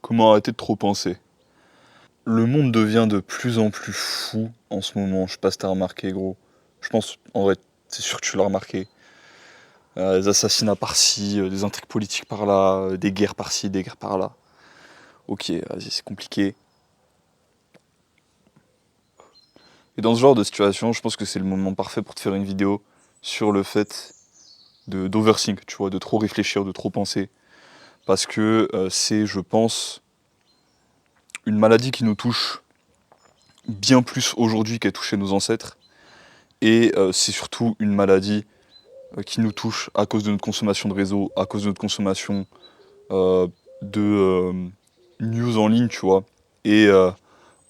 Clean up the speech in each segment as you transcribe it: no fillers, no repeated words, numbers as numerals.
Comment arrêter de trop penser? Le monde devient de plus en plus fou en ce moment, je sais pas si tu remarqué gros. Je pense, en vrai, c'est sûr que tu l'as remarqué. Des assassinats par-ci, des intrigues politiques par-là, des guerres par-ci, des guerres par-là. Ok, vas-y, c'est compliqué. Et dans ce genre de situation, je pense que c'est le moment parfait pour te faire une vidéo sur le fait d'overthink, tu vois, de trop réfléchir, de trop penser. Parce que c'est, je pense, une maladie qui nous touche bien plus aujourd'hui qu'elle touchait nos ancêtres. Et c'est surtout une maladie qui nous touche à cause de notre consommation de réseau, à cause de notre consommation euh, de news en ligne, tu vois. Et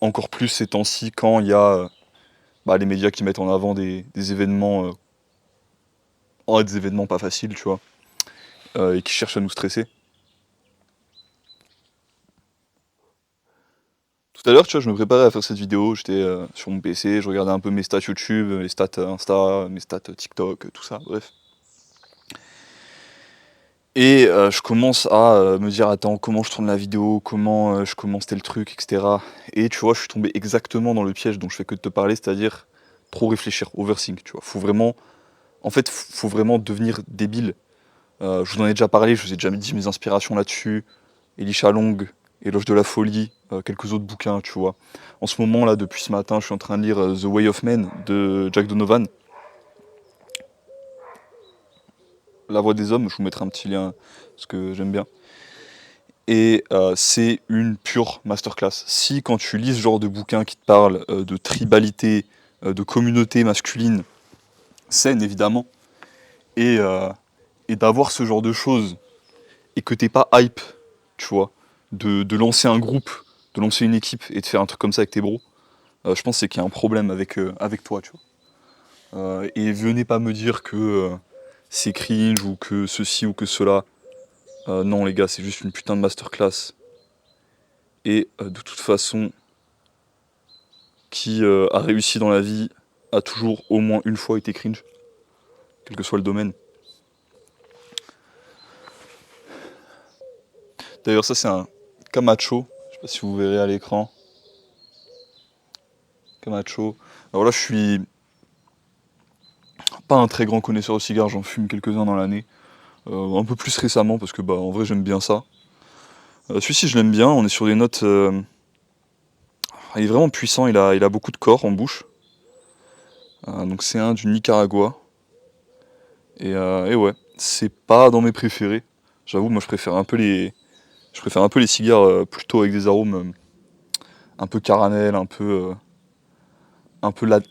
encore plus ces temps-ci quand il y a les médias qui mettent en avant des événements, des événements pas faciles, tu vois, et qui cherchent à nous stresser. Tout à l'heure, tu vois, je me préparais à faire cette vidéo, j'étais sur mon PC, je regardais un peu mes stats YouTube, mes stats Insta, mes stats TikTok, tout ça, bref. Et je commence à me dire, attends, comment je tourne la vidéo, comment je commence tel truc, etc. Et tu vois, je suis tombé exactement dans le piège dont je fais que de te parler, c'est-à-dire trop réfléchir, overthink, tu vois. Faut vraiment, en fait, faut vraiment devenir débile. Je vous en ai déjà parlé, je vous ai déjà dit mes inspirations là-dessus. Elisha Long, Éloge de la folie, quelques autres bouquins, tu vois. En ce moment, là, depuis ce matin, je suis en train de lire The Way of Man de Jack Donovan. La voix des hommes, je vous mettrai un petit lien, parce que j'aime bien. Et c'est une pure masterclass. Si quand tu lis ce genre de bouquin qui te parle de tribalité, de communauté masculine, saine évidemment, et, euh, et d'avoir ce genre de choses, et que t'es pas hype, tu vois, de lancer un groupe, de lancer une équipe et de faire un truc comme ça avec tes bros, je pense c'est qu'il y a un problème avec toi, tu vois. Et venez pas me dire que c'est cringe ou que ceci ou que cela. Non les gars, c'est juste une putain de masterclass. Et de toute façon, qui a réussi dans la vie a toujours au moins une fois été cringe, quel que soit le domaine. D'ailleurs, ça c'est un Camacho, je sais pas si vous verrez à l'écran. Camacho. Alors là, je suis pas un très grand connaisseur de cigares, j'en fume quelques-uns dans l'année. Un peu plus récemment, parce que en vrai, j'aime bien ça. Celui-ci, je l'aime bien, on est sur des notes. Il est vraiment puissant, il a beaucoup de corps en bouche. Donc c'est un du Nicaragua. Et ouais, c'est pas dans mes préférés. J'avoue, moi je préfère un peu les cigares plutôt avec des arômes un peu caramel, un peu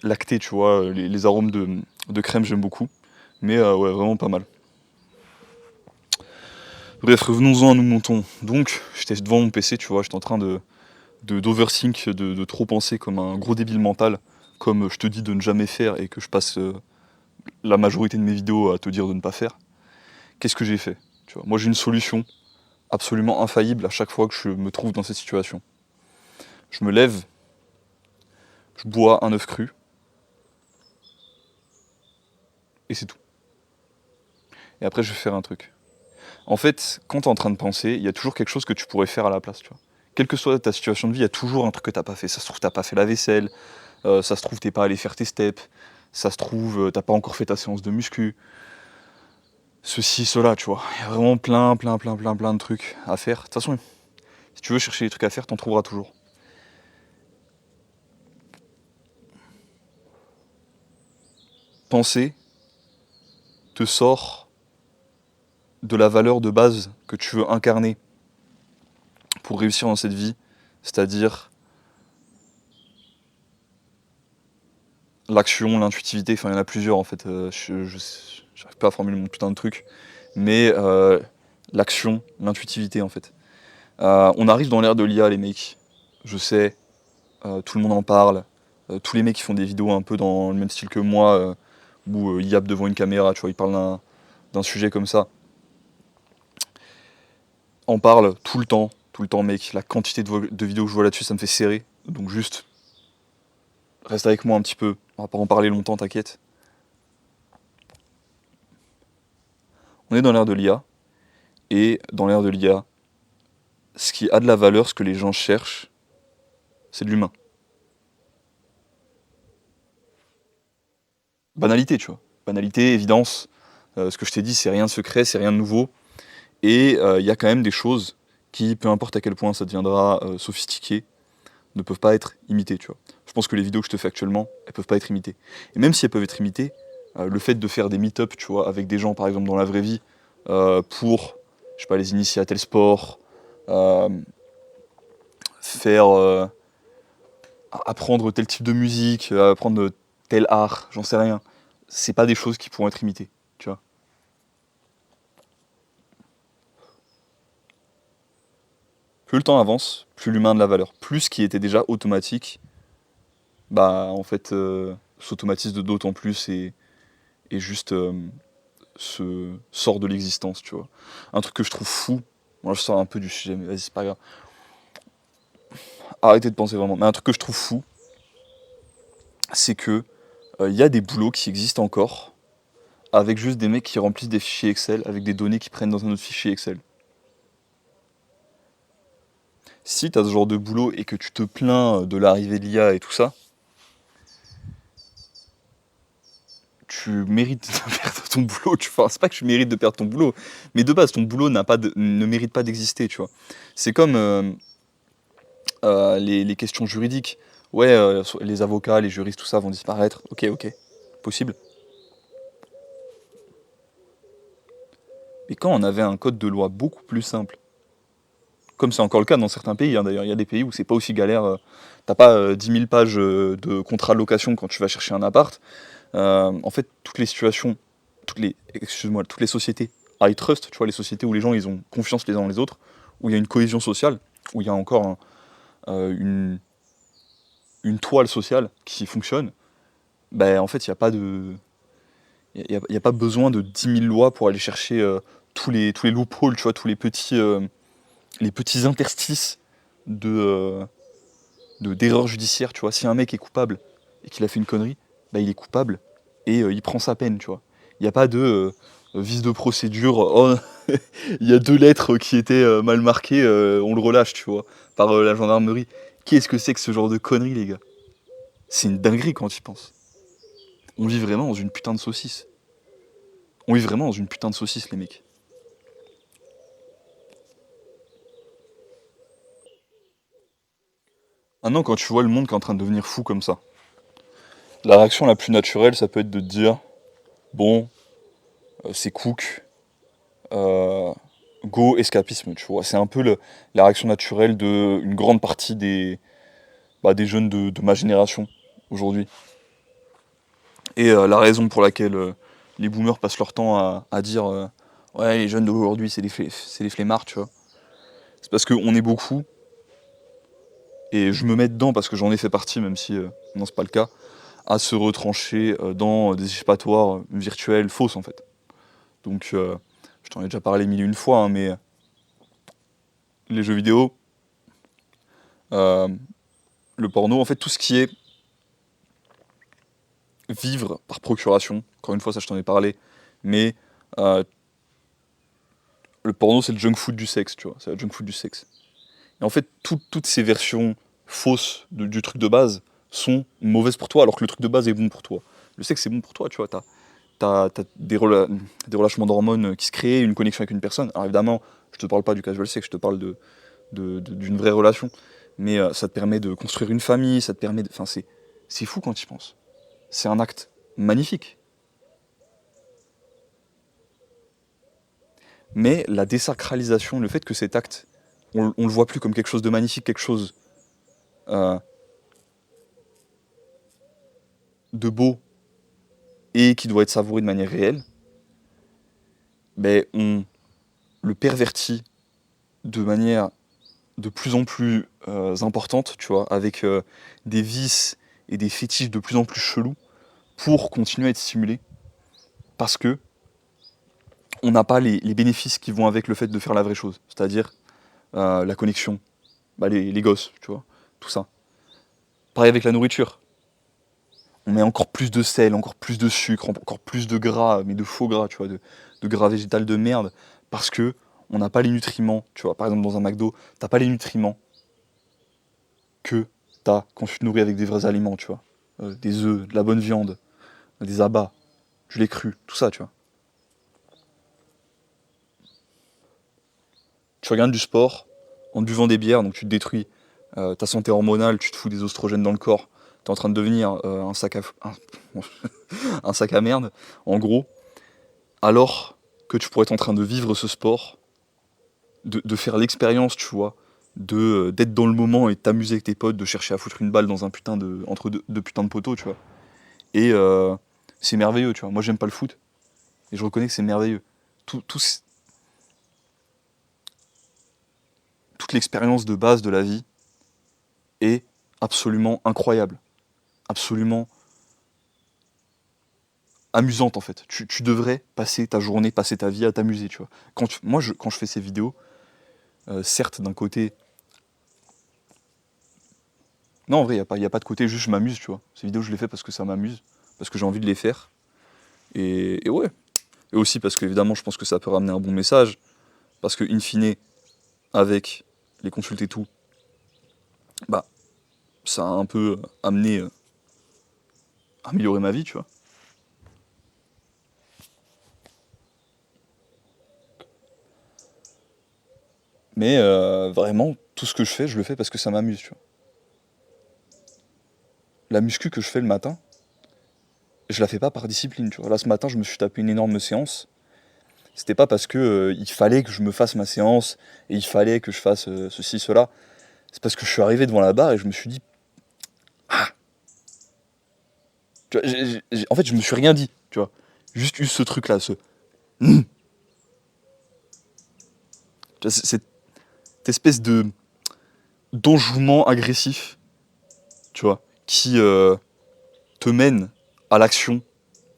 lacté, tu vois. Les arômes de crème, j'aime beaucoup. Mais ouais, vraiment pas mal. Bref, revenons-en à nous montons. Donc, j'étais devant mon PC, tu vois, j'étais en train d'overthink, de trop penser comme un gros débile mental, comme je te dis de ne jamais faire et que je passe la majorité de mes vidéos à te dire de ne pas faire. Qu'est-ce que j'ai fait? Tu vois, moi j'ai une solution absolument infaillible à chaque fois que je me trouve dans cette situation. Je me lève, je bois un œuf cru, et c'est tout. Et après, je vais faire un truc. En fait, quand t'es en train de penser, il y a toujours quelque chose que tu pourrais faire à la place, tu vois. Quelle que soit ta situation de vie, il y a toujours un truc que t'as pas fait. Ça se trouve, t'as pas fait la vaisselle, ça se trouve, t'es pas allé faire tes steps, ça se trouve, t'as pas encore fait ta séance de muscu, ceci, cela, tu vois. Il y a vraiment plein de trucs à faire. De toute façon, si tu veux chercher des trucs à faire, t'en trouveras toujours. Penser te sort de la valeur de base que tu veux incarner pour réussir dans cette vie, c'est-à-dire l'action, l'intuitivité, enfin il y en a plusieurs en fait, j'arrive pas à formuler mon putain de truc, mais l'action, l'intuitivité en fait. On arrive dans l'ère de l'IA les mecs, je sais, tout le monde en parle, tous les mecs qui font des vidéos un peu dans le même style que moi, où ils yappent devant une caméra, tu vois, ils parlent d'un sujet comme ça, en parlent tout le temps mec, la quantité de vidéos que je vois là-dessus ça me fait serrer, donc juste reste avec moi un petit peu, on va pas en parler longtemps t'inquiète. On est dans l'ère de l'IA, et dans l'ère de l'IA, ce qui a de la valeur, ce que les gens cherchent, c'est de l'humain. Banalité, tu vois. Banalité, évidence. Ce que je t'ai dit, c'est rien de secret, c'est rien de nouveau. Et il y a quand même des choses qui, peu importe à quel point ça deviendra sophistiqué, ne peuvent pas être imitées, tu vois. Je pense que les vidéos que je te fais actuellement, elles peuvent pas être imitées. Et même si elles peuvent être imitées, le fait de faire des meet-up, tu vois, avec des gens, par exemple, dans la vraie vie, pour, je sais pas, les initier à tel sport, euh, faire, apprendre tel type de musique, apprendre tel art, j'en sais rien. C'est pas des choses qui pourront être imitées, tu vois. Plus le temps avance, plus l'humain a de la valeur. Plus ce qui était déjà automatique, bah en fait, s'automatise de d'autant plus et juste se sort de l'existence, tu vois. Un truc que je trouve fou, moi je sors un peu du sujet, mais vas-y, c'est pas grave. Arrêtez de penser vraiment. Mais un truc que je trouve fou, c'est que il y a des boulots qui existent encore avec juste des mecs qui remplissent des fichiers Excel avec des données qu'ils prennent dans un autre fichier Excel. Si tu as ce genre de boulot et que tu te plains de l'arrivée de l'IA et tout ça, tu mérites de perdre ton boulot. Enfin, c'est pas que tu mérites de perdre ton boulot, mais de base, ton boulot ne mérite pas d'exister, tu vois. C'est comme les questions juridiques. Ouais, les avocats, les juristes, tout ça vont disparaître. Ok, ok, possible. Mais quand on avait un code de loi beaucoup plus simple, comme c'est encore le cas dans certains pays, hein, d'ailleurs, il y a des pays où c'est pas aussi galère. T'as pas 10 000 pages de contrat de location quand tu vas chercher un appart. En fait, toutes les situations, excuse-moi, toutes les sociétés I trust, tu vois, les sociétés où les gens ils ont confiance les uns dans les autres, où il y a une cohésion sociale, où il y a encore une toile sociale qui fonctionne, ben en fait, il n'y a pas de, y a pas besoin de 10 000 lois pour aller chercher tous les loopholes, tu vois, tous les petits interstices de, d'erreurs judiciaires, tu vois. Si un mec est coupable et qu'il a fait une connerie, bah il est coupable et il prend sa peine, tu vois. Il n'y a pas de vice de procédure, oh, il y a 2 lettres qui étaient mal marquées, on le relâche, tu vois, par la gendarmerie. Qu'est-ce que c'est que ce genre de conneries, les gars? C'est une dinguerie quand tu y penses. On vit vraiment dans une putain de saucisse. On vit vraiment dans une putain de saucisse, les mecs. Maintenant, quand tu vois le monde qui est en train de devenir fou comme ça, la réaction la plus naturelle, ça peut être de te dire, bon, c'est Cook, euh, go escapisme, tu vois. C'est un peu la réaction naturelle d'une grande partie des jeunes de ma génération aujourd'hui. Et la raison pour laquelle les boomers passent leur temps à dire ouais, les jeunes d'aujourd'hui, c'est des flemmards, tu vois. C'est parce qu'on est beaucoup, et je me mets dedans parce que j'en ai fait partie, même si non, c'est pas le cas, à se retrancher dans des échappatoires virtuels fausses, en fait. Donc, je t'en ai déjà parlé mille et une fois, hein, mais les jeux vidéo, euh, le porno, en fait, tout ce qui est vivre par procuration, encore une fois, ça je t'en ai parlé, mais euh, le porno c'est le junk food du sexe, tu vois, c'est le junk food du sexe. Et en fait, toutes ces versions fausses du truc de base sont mauvaises pour toi, alors que le truc de base est bon pour toi. Le sexe c'est bon pour toi, tu vois, t'as des relâchements d'hormones qui se créent, une connexion avec une personne. Alors évidemment, je te parle pas du casual sex, je te parle d'une vraie relation. Mais ça te permet de construire une famille, ça te permet de... Enfin, c'est fou quand tu y penses. C'est un acte magnifique. Mais la désacralisation, le fait que cet acte, on le voit plus comme quelque chose de magnifique, quelque chose euh, de beau et qui doit être savouré de manière réelle, ben on le pervertit de manière de plus en plus importante, tu vois, avec des vices et des fétiches de plus en plus chelous pour continuer à être stimulé, parce que on n'a pas les bénéfices qui vont avec le fait de faire la vraie chose, c'est-à-dire la connexion, bah, les gosses, tu vois, tout ça. Pareil avec la nourriture. On met encore plus de sel, encore plus de sucre, encore plus de gras, mais de faux gras, tu vois, de gras végétal de merde, parce que on n'a pas les nutriments, tu vois, par exemple dans un McDo, t'as pas les nutriments que t'as quand tu te nourris avec des vrais aliments, tu vois. Des œufs, de la bonne viande, des abats, du lait cru, tout ça, tu vois. Tu regardes du sport en buvant des bières, donc tu te détruis ta santé hormonale, tu te fous des oestrogènes dans le corps, t'es en train de devenir un sac à merde, en gros, alors que tu pourrais être en train de vivre ce sport, de faire l'expérience, tu vois, d'être dans le moment et de t'amuser avec tes potes, de chercher à foutre une balle dans un putain de entre deux putains de poteaux, tu vois. Et c'est merveilleux, tu vois. Moi, j'aime pas le foot, et je reconnais que c'est merveilleux. Tout, tout toute l'expérience de base de la vie est absolument incroyable, absolument amusante en fait. Tu devrais passer ta journée, passer ta vie à t'amuser, tu vois. Quand je fais ces vidéos, certes, d'un côté, non, en vrai, y a pas de côté, juste je m'amuse, tu vois. Ces vidéos, je les fais parce que ça m'amuse, parce que j'ai envie de les faire. Et ouais. Et aussi parce que, évidemment, je pense que ça peut ramener un bon message. Parce que, in fine, avec les consultes et tout, bah, ça a un peu amené, amélioré ma vie, tu vois. Mais vraiment, tout ce que je fais, je le fais parce que ça m'amuse, tu vois. La muscu que je fais le matin, je la fais pas par discipline, tu vois. Là, ce matin, je me suis tapé une énorme séance. C'était pas parce que il fallait que je me fasse ma séance et il fallait que je fasse ceci, cela. C'est parce que je suis arrivé devant la barre et je me suis dit, tu vois, en fait, je me suis rien dit, tu vois. Juste eu ce truc-là, Hmm. Tu vois, cette espèce de d'enjouement agressif, tu vois, qui te mène à l'action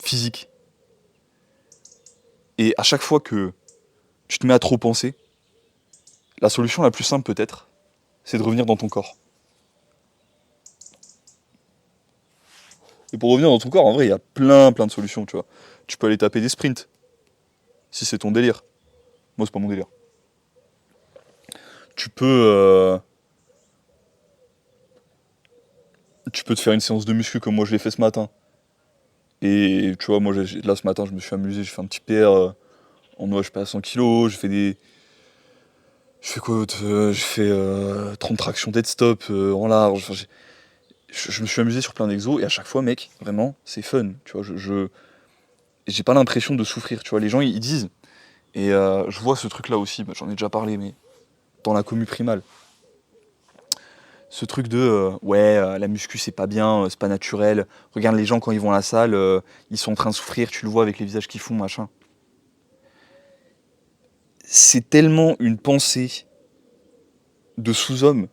physique. Et à chaque fois que tu te mets à trop penser, la solution la plus simple peut-être, c'est de revenir dans ton corps. Et pour revenir dans ton corps, en vrai, il y a plein de solutions, tu vois. Tu peux aller taper des sprints, si c'est ton délire. Moi, c'est pas mon délire. Tu peux, euh, tu peux te faire une séance de muscu comme moi je l'ai fait ce matin. Et tu vois, moi, là, ce matin, je me suis amusé, j'ai fait un petit PR en moi, je passe 100 kilos, je fais quoi d'autre je fais 30 tractions dead stop en large. Enfin, je me suis amusé sur plein d'exos et à chaque fois, mec, vraiment, c'est fun. Tu vois, j'ai pas l'impression de souffrir. Tu vois, les gens, ils disent, et je vois ce truc-là aussi, bah, j'en ai déjà parlé, mais dans la commu primale. Ce truc de ouais, la muscu c'est pas bien, c'est pas naturel. Regarde les gens quand ils vont à la salle, ils sont en train de souffrir, tu le vois avec les visages qu'ils font, machin. C'est tellement une pensée de sous-homme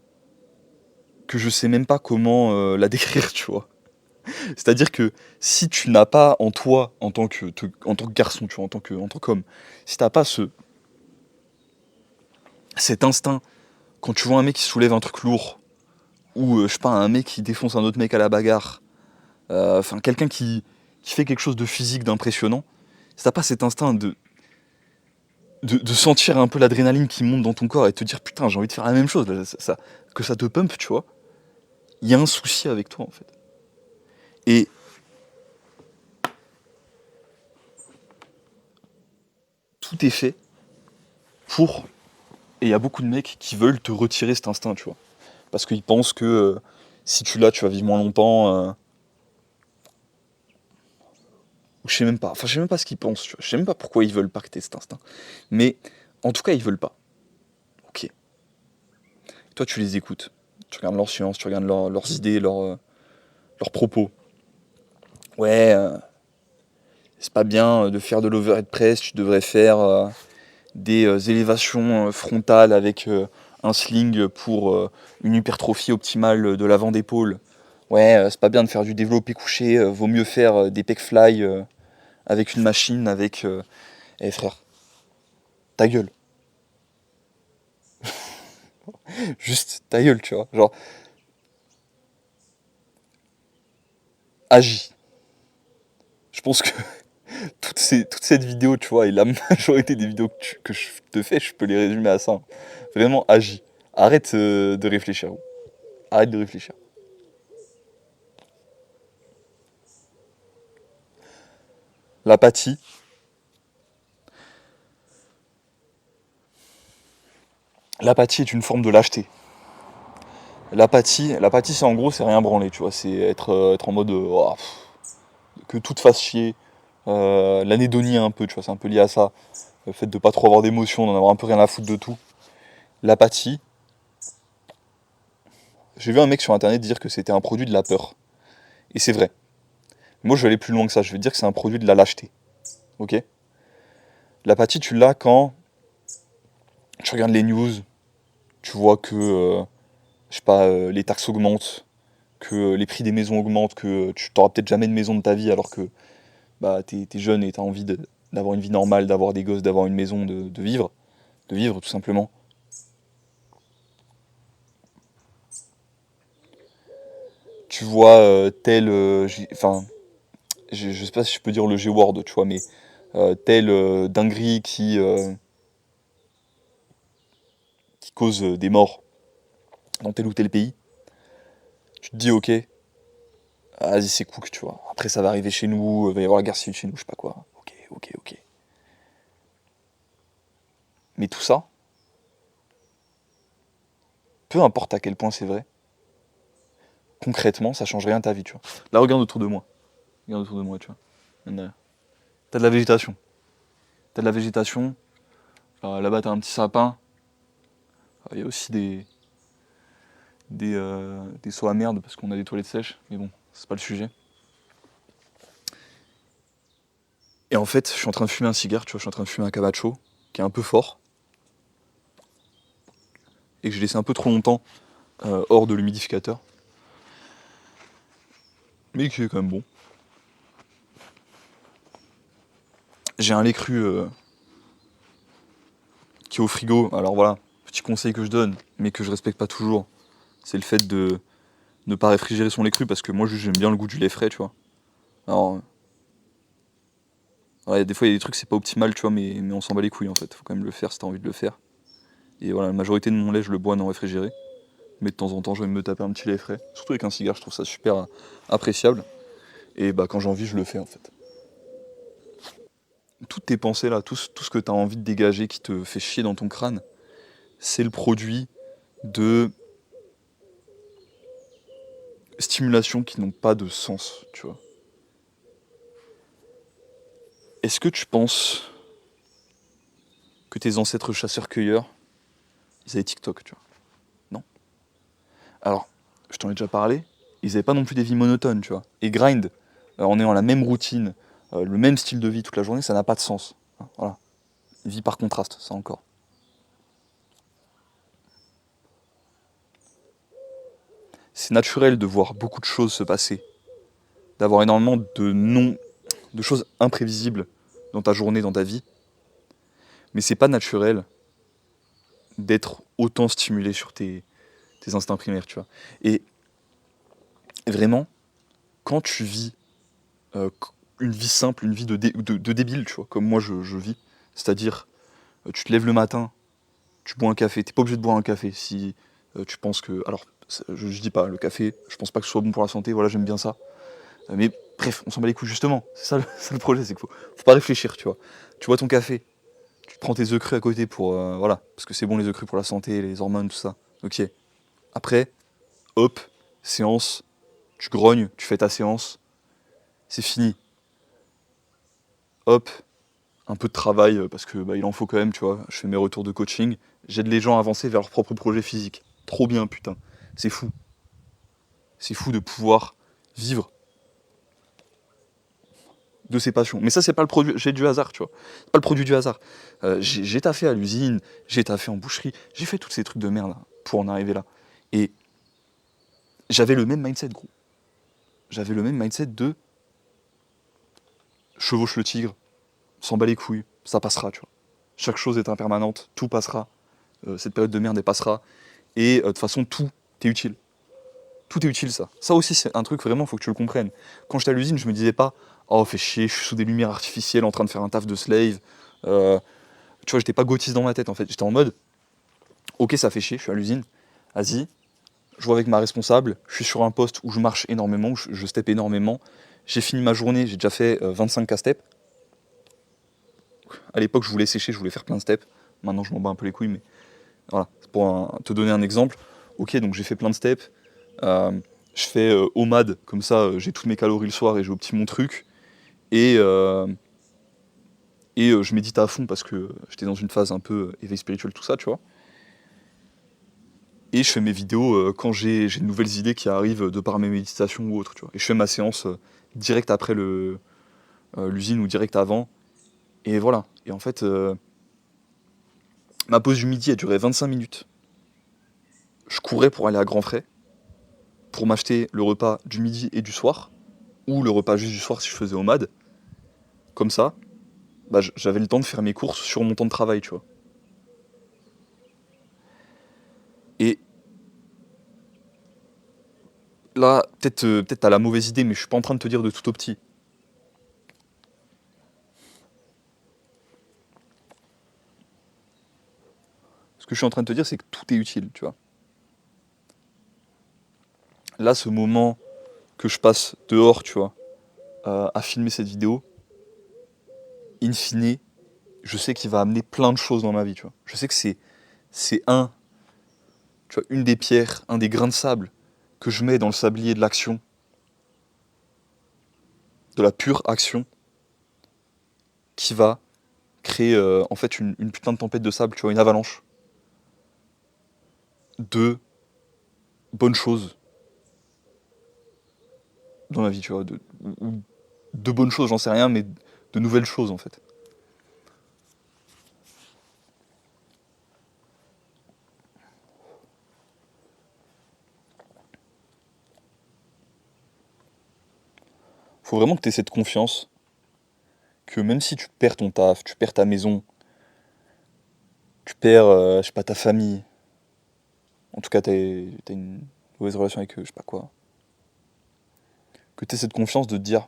que je sais même pas comment la décrire, tu vois. C'est-à-dire que si tu n'as pas en toi, en tant que garçon, tu vois, en tant qu'homme, si t'as pas cet instinct, quand tu vois un mec qui soulève un truc lourd, ou je sais pas, un mec qui défonce un autre mec à la bagarre, enfin quelqu'un qui fait quelque chose de physique, d'impressionnant, si t'as pas cet instinct de sentir un peu l'adrénaline qui monte dans ton corps et te dire putain j'ai envie de faire la même chose, là, que ça te pump, tu vois, il y a un souci avec toi en fait. Et tout est fait pour... Et il y a beaucoup de mecs qui veulent te retirer cet instinct, tu vois. Parce qu'ils pensent que si tu l'as, tu vas vivre moins longtemps. Ou je sais même pas. Enfin, je sais même pas ce qu'ils pensent, tu vois. Je sais même pas pourquoi ils veulent pas que t'aies cet instinct. Mais en tout cas, ils veulent pas. Ok. Toi, tu les écoutes. Tu regardes leurs sciences, tu regardes leurs idées, leurs propos. Ouais, c'est pas bien de faire de l'overhead press, tu devrais faire des élévations frontales avec un sling pour une hypertrophie optimale de l'avant d'épaule. Ouais, c'est pas bien de faire du développé couché, vaut mieux faire des pec fly avec une machine, avec... Eh frère, ta gueule. Juste ta gueule, tu vois. Genre, agis. Je pense que toute cette vidéo, tu vois, et la majorité des vidéos que je te fais, je peux les résumer à ça. Vraiment, agis. Arrête de réfléchir. Arrête de réfléchir. L'apathie. L'apathie est une forme de lâcheté. L'apathie, c'est en gros, c'est rien branler, tu vois. C'est être en mode oh, que tout te fasse chier. L'anédonie un peu, tu vois, c'est un peu lié à ça. Le fait de pas trop avoir d'émotions, d'en avoir un peu rien à foutre de tout. L'apathie, j'ai vu un mec sur internet dire que c'était un produit de la peur. Et c'est vrai. Moi, je vais aller plus loin que ça. Je vais dire que c'est un produit de la lâcheté. Ok. L'apathie, tu l'as quand tu regardes les news, tu vois que, je sais pas, les taxes augmentent, que les prix des maisons augmentent, que tu t'auras peut-être jamais de maison de ta vie alors que bah, t'es jeune et t'as envie d'avoir une vie normale, d'avoir des gosses, d'avoir une maison, de vivre tout simplement. Tu vois enfin, je sais pas si je peux dire le G-word, tu vois, mais telle dinguerie qui cause des morts dans tel ou tel pays, tu te dis ok, vas-y c'est cook, tu vois. Après ça va arriver chez nous, il va y avoir la guerre civile chez nous, je sais pas quoi. Ok, ok, ok. Mais tout ça, peu importe à quel point c'est vrai, concrètement, ça change rien à ta vie, tu vois. Là, regarde autour de moi. Regarde autour de moi, tu vois. T'as de la végétation. T'as de la végétation. Là-bas, t'as un petit sapin. Il y a aussi des seaux à merde parce qu'on a des toilettes sèches. Mais bon, c'est pas le sujet. Et en fait, je suis en train de fumer un cigare, tu vois. Je suis en train de fumer un Camacho qui est un peu fort. Et que j'ai laissé un peu trop longtemps hors de l'humidificateur. Mais qui est quand même bon. J'ai un lait cru qui est au frigo. Alors voilà, petit conseil que je donne, mais que je respecte pas toujours. C'est le fait de ne pas réfrigérer son lait cru parce que moi juste j'aime bien le goût du lait frais, tu vois. Alors, ouais, des fois il y a des trucs c'est pas optimal, tu vois, mais on s'en bat les couilles en fait. Faut quand même le faire si t'as envie de le faire. Et voilà, la majorité de mon lait je le bois non réfrigéré. Mais de temps en temps je vais me taper un petit lait frais. Surtout avec un cigare, je trouve ça super appréciable. Et bah quand j'ai envie je le fais en fait. Toutes tes pensées là, tout ce que t'as envie de dégager qui te fait chier dans ton crâne, c'est le produit de stimulations qui n'ont pas de sens, tu vois. Est-ce que tu penses que tes ancêtres chasseurs-cueilleurs, ils avaient TikTok, tu vois? Non. Alors, je t'en ai déjà parlé, ils avaient pas non plus des vies monotones, tu vois. Et grind, en ayant la même routine, le même style de vie toute la journée, ça n'a pas de sens. Hein, voilà. Vie par contraste, ça encore. C'est naturel de voir beaucoup de choses se passer, d'avoir énormément de choses imprévisibles dans ta journée, dans ta vie, mais c'est pas naturel d'être autant stimulé sur tes instincts primaires, tu vois. Et vraiment, quand tu vis euh, une vie simple, une vie de débile, tu vois, comme moi je vis, c'est-à-dire tu te lèves le matin, tu bois un café, t'es pas obligé de boire un café si tu penses que... Alors, je dis pas, le café, je pense pas que ce soit bon pour la santé, voilà, j'aime bien ça. Mais bref, on s'en bat les couilles justement, c'est ça, c'est le projet, c'est qu'il faut pas réfléchir, tu vois. Tu bois ton café, tu prends tes œufs crus à côté pour... voilà, parce que c'est bon les œufs crus pour la santé, les hormones, tout ça. Ok. Après, hop, séance, tu grognes, tu fais ta séance, c'est fini. Hop, un peu de travail, parce que bah, il en faut quand même, tu vois. Je fais mes retours de coaching, j'aide les gens à avancer vers leur propre projet physique. Trop bien, putain. C'est fou. C'est fou de pouvoir vivre de ses passions. Mais ça, c'est pas le produit, j'ai du hasard, tu vois. C'est pas le produit du hasard. J'ai taffé à l'usine, j'ai taffé en boucherie, j'ai fait tous ces trucs de merde là, pour en arriver là. Et j'avais le même mindset, gros. J'avais le même mindset de chevauche le tigre, s'en bat les couilles, ça passera, tu vois. Chaque chose est impermanente, tout passera. Cette période de merde, elle passera. Et de toute façon, tout est utile. Tout est utile, ça. Ça aussi, c'est un truc vraiment, faut que tu le comprennes. Quand j'étais à l'usine, je me disais pas, oh fais chier, je suis sous des lumières artificielles en train de faire un taf de slave. Tu vois, j'étais pas gotiste dans ma tête en fait. J'étais en mode, ok ça fait chier, je suis à l'usine, vas-y, je vois avec ma responsable, je suis sur un poste où je marche énormément, où je step énormément. J'ai fini ma journée, j'ai déjà fait 25 k-steps. À l'époque, je voulais sécher, je voulais faire plein de steps. Maintenant, je m'en bats un peu les couilles, mais voilà, c'est pour te donner un exemple. Ok, donc j'ai fait plein de steps. Je fais OMAD, comme ça, j'ai toutes mes calories le soir et j'optime mon truc. Et, je médite à fond parce que j'étais dans une phase un peu éveil spirituel, tout ça, tu vois. Et je fais mes vidéos quand j'ai de nouvelles idées qui arrivent de par mes méditations ou autre, tu vois. Et je fais ma séance direct après l'usine ou direct avant. Et voilà. Et en fait, ma pause du midi a duré 25 minutes. Je courais pour aller à grands frais, pour m'acheter le repas du midi et du soir, ou le repas juste du soir si je faisais OMAD. Comme ça, bah, j'avais le temps de faire mes courses sur mon temps de travail, tu vois. Et là, peut-être t'as la mauvaise idée, mais je suis pas en train de te dire de tout au petit. Ce que je suis en train de te dire, c'est que tout est utile, tu vois. Là, ce moment que je passe dehors, tu vois, à filmer cette vidéo, in fine, je sais qu'il va amener plein de choses dans ma vie, tu vois. Je sais que c'est tu vois, une des pierres, un des grains de sable que je mets dans le sablier de l'action, de la pure action, qui va créer en fait une putain de tempête de sable, tu vois, une avalanche de bonnes choses dans ma vie, tu vois, ou de bonnes choses, j'en sais rien, mais de nouvelles choses en fait. Faut vraiment que tu aies cette confiance que même si tu perds ton taf, tu perds ta maison, tu perds, je sais pas, ta famille, en tout cas t'as une mauvaise relation avec eux, je sais pas quoi, que tu aies cette confiance de te dire,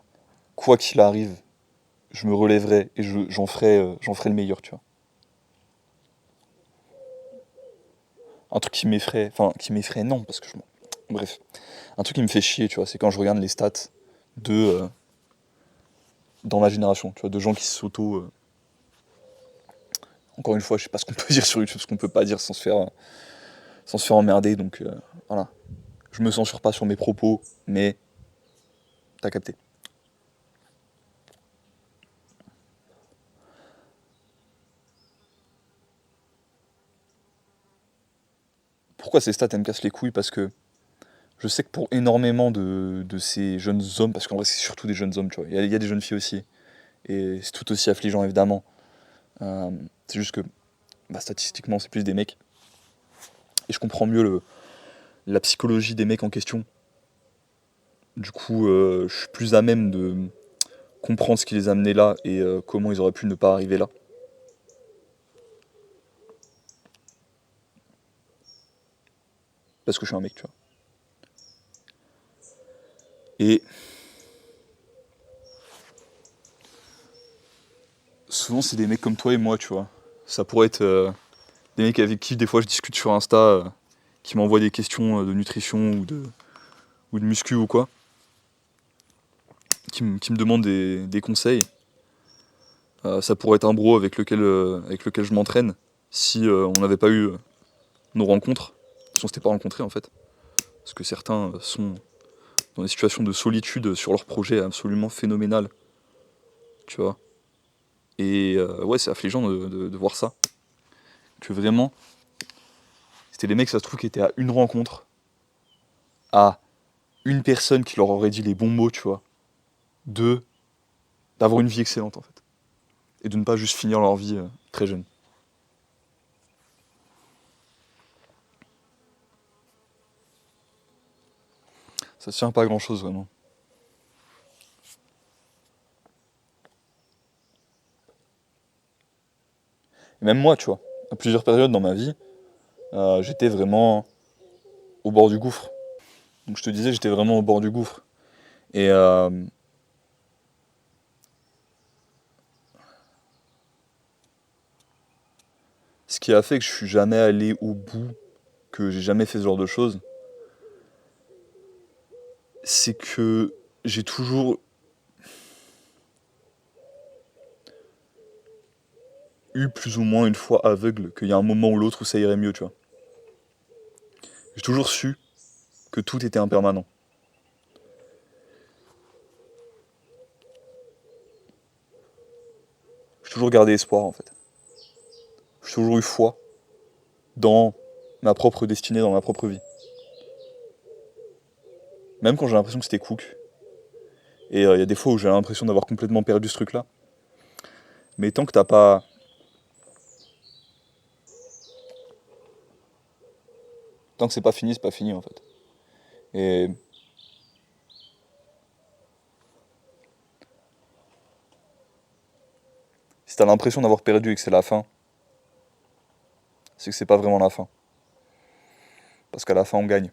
quoi qu'il arrive, je me relèverai et j'en ferai le meilleur, tu vois. Un truc qui m'effraie, enfin qui m'effraie non, parce que je m'en... Bref, un truc qui me fait chier, tu vois, c'est quand je regarde les stats de dans ma génération, tu vois, de gens qui s'auto... Encore une fois, je sais pas ce qu'on peut dire sur YouTube, ce qu'on peut pas dire sans se faire emmerder, donc voilà. Je me censure pas sur mes propos, mais t'as capté. Pourquoi ces stats, elles me cassent les couilles? Parce que je sais que pour énormément de ces jeunes hommes, parce qu'en vrai c'est surtout des jeunes hommes, tu vois, il y a des jeunes filles aussi, et c'est tout aussi affligeant évidemment. C'est juste que bah, statistiquement c'est plus des mecs, et je comprends mieux la psychologie des mecs en question. Du coup, je suis plus à même de comprendre ce qui les a amenés là et comment ils auraient pu ne pas arriver là. Parce que je suis un mec, tu vois. Et souvent, c'est des mecs comme toi et moi, tu vois. Ça pourrait être des mecs avec qui, des fois, je discute sur Insta, qui m'envoient des questions de nutrition ou de muscu ou quoi, qui me demandent des conseils. Ça pourrait être un bro avec lequel je m'entraîne si on n'avait pas eu nos rencontres, si on s'était pas rencontrés en fait. Parce que certains sont dans des situations de solitude sur leur projet absolument phénoménal, tu vois. Et ouais, c'est affligeant de voir ça. Que vraiment, c'était des mecs, ça se trouve, qui étaient à une rencontre, à une personne qui leur aurait dit les bons mots, tu vois, de d'avoir une vie excellente, en fait. Et de ne pas juste finir leur vie très jeune. Ça tient pas à grand-chose, vraiment. Et même moi, tu vois, à plusieurs périodes dans ma vie, j'étais vraiment au bord du gouffre. Donc je te disais, j'étais vraiment au bord du gouffre. Et qui a fait que je suis jamais allé au bout, que j'ai jamais fait ce genre de choses, c'est que j'ai toujours eu plus ou moins une foi aveugle qu'il y a un moment ou l'autre où ça irait mieux, tu vois. J'ai toujours su que tout était impermanent. J'ai toujours gardé espoir, en fait. J'ai toujours eu foi dans ma propre destinée, dans ma propre vie. Même quand j'ai l'impression que c'était cook. Et il y a des fois où j'ai l'impression d'avoir complètement perdu ce truc-là. Mais tant que t'as pas... Tant que c'est pas fini, en fait. Et si t'as l'impression d'avoir perdu et que c'est la fin, c'est que c'est pas vraiment la fin. Parce qu'à la fin, on gagne.